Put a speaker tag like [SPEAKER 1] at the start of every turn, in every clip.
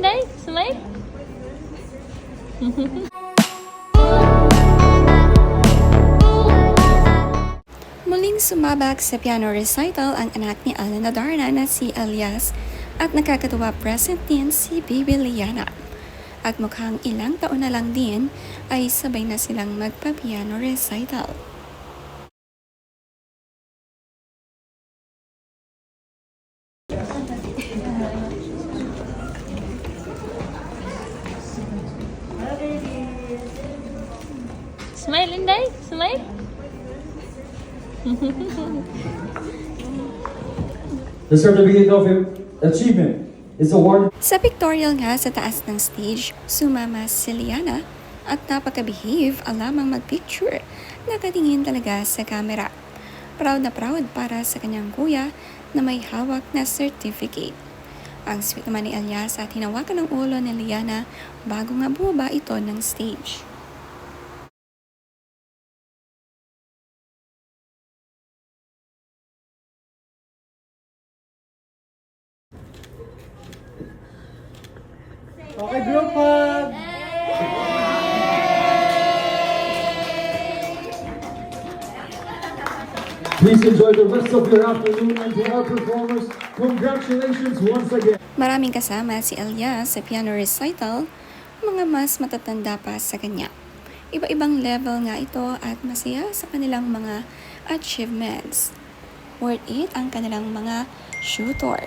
[SPEAKER 1] Inday? Smile?
[SPEAKER 2] Muling sumabak sa piano recital ang anak ni Alan Adarna na si Elias at nakakatuwa present din si Baby Liana. At mukhang ilang taon na lang din ay sabay na silang magpa-piano recital.
[SPEAKER 1] Smile, Inday? Smile?
[SPEAKER 3] The Certificate of Achievement is awarded.
[SPEAKER 2] Sa pictorial nga sa taas ng stage, sumama si Liana at napaka-behave alamang mag-picture. Nakatingin talaga sa camera. Proud na proud para sa kanyang kuya na may hawak na certificate. Ang sweet naman ni Elias at hinawakan ng ulo ni Liana bago nga bumaba ito ng stage.
[SPEAKER 3] Okay, group hug! Please enjoy the rest of your afternoon, and to our performers, congratulations once again.
[SPEAKER 2] Maraming kasama si Elias sa piano recital, mga mas matatanda pa sa kanya. Iba-ibang level nga ito at masaya sa kanilang mga achievements. Worth it ang kanilang mga shoe tour.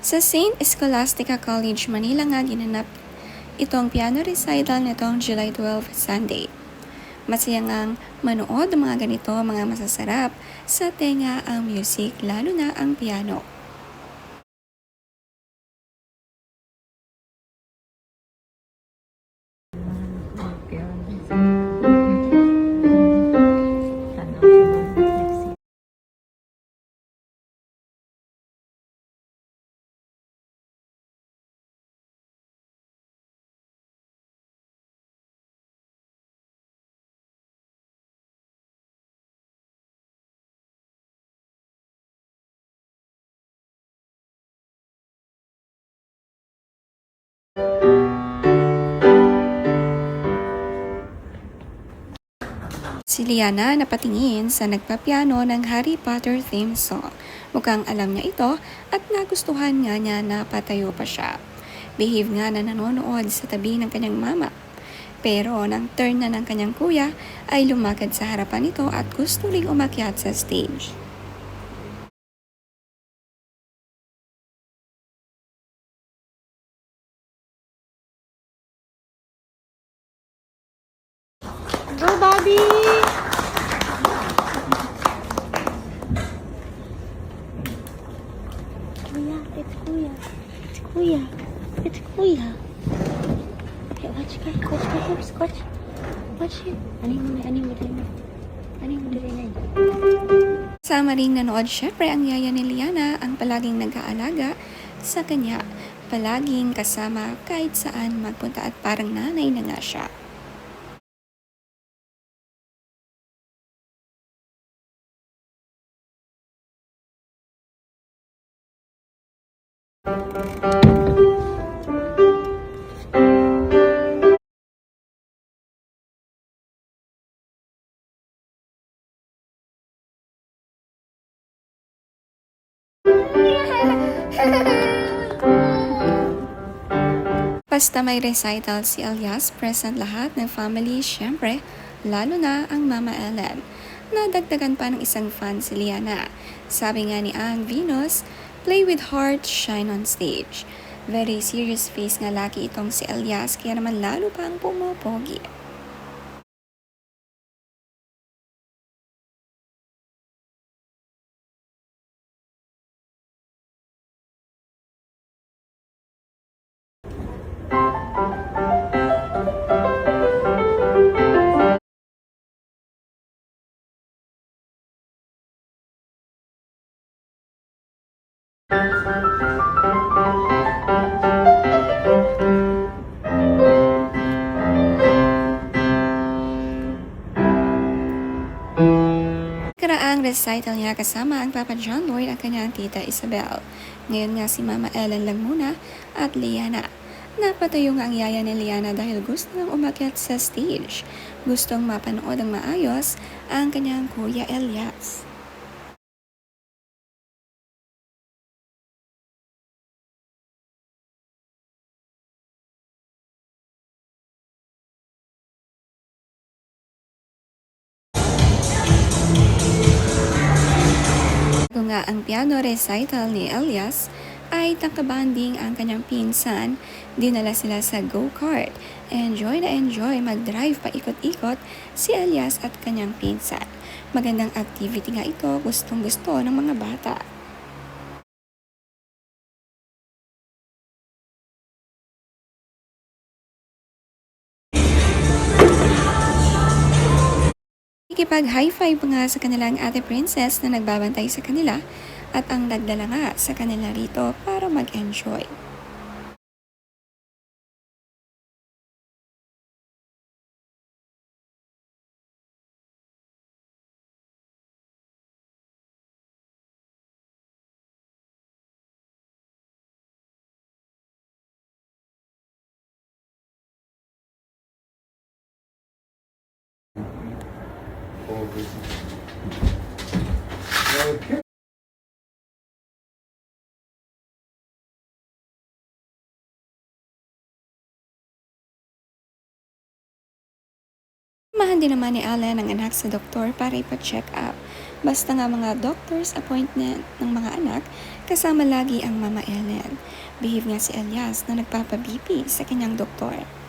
[SPEAKER 2] Sa St. Scholastica College, Manila nga ginanap itong piano recital nitong July 12, Sunday. Masaya ngang manood ng mga ganito, mga masasarap sa tenga ang music, lalo na ang piano. Si Liana napatingin sa nagpapiano ng Harry Potter theme song. Mukhang alam niya ito at nagustuhan nga niya na patayo pa siya. Behave nga na nanonood sa tabi ng kanyang mama. Pero nang turn na ng kanyang kuya ay lumakad sa harapan nito at gusto ring umakyat sa stage.
[SPEAKER 1] Go, Bobby! Kuya, it's Kuya. It's Kuya. It's Kuya. Okay, watch ka. Watch ka first. Watch. Watch it. Ani mo din.
[SPEAKER 2] Sama ring nanood syempre ang yaya ni Liana, ang palaging nag-aalaga sa kanya. Palaging kasama kahit saan magpunta at parang nanay na nga siya. Basta may recital si Elias, present lahat ng family, syempre, lalo na ang Mama Ellen. Nadagdagan pa ng isang fan si Liana. Sabi nga ni Ann Venus, play with heart, shine on stage. Very serious face nga laki itong si Elias, kaya naman lalo pang pumopogi. nakaraang recital niya kasama ang Papa John Lloyd at kanyang tita Isabel. Ngayon nga si Mama Ellen lang muna at Liana. Napatayo nga ang yaya ni Liana dahil gusto nang umakyat sa stage. Gustong mapanood ang maayos ang kanyang kuya Elias. Kung nga ang piano recital ni Elias ay takabanding ang kanyang pinsan, dinala sila sa go-kart. Enjoy na enjoy mag-drive paikot-ikot si Elias at kanyang pinsan. Magandang activity nga ito, gustong gusto ng mga bata. Ikipag-high five nga sa kanilang ate princess na nagbabantay sa kanila at ang nagdala nga sa kanila rito para mag-enjoy.
[SPEAKER 3] Okay.
[SPEAKER 2] Samahan din naman ni Allen ang anak sa doktor para ipa-check up. Basta nga mga doctor's appointment ng mga anak, kasama lagi ang Mama Ellen. Behave nga si Elias na nagpapa-BP sa kanyang doktor.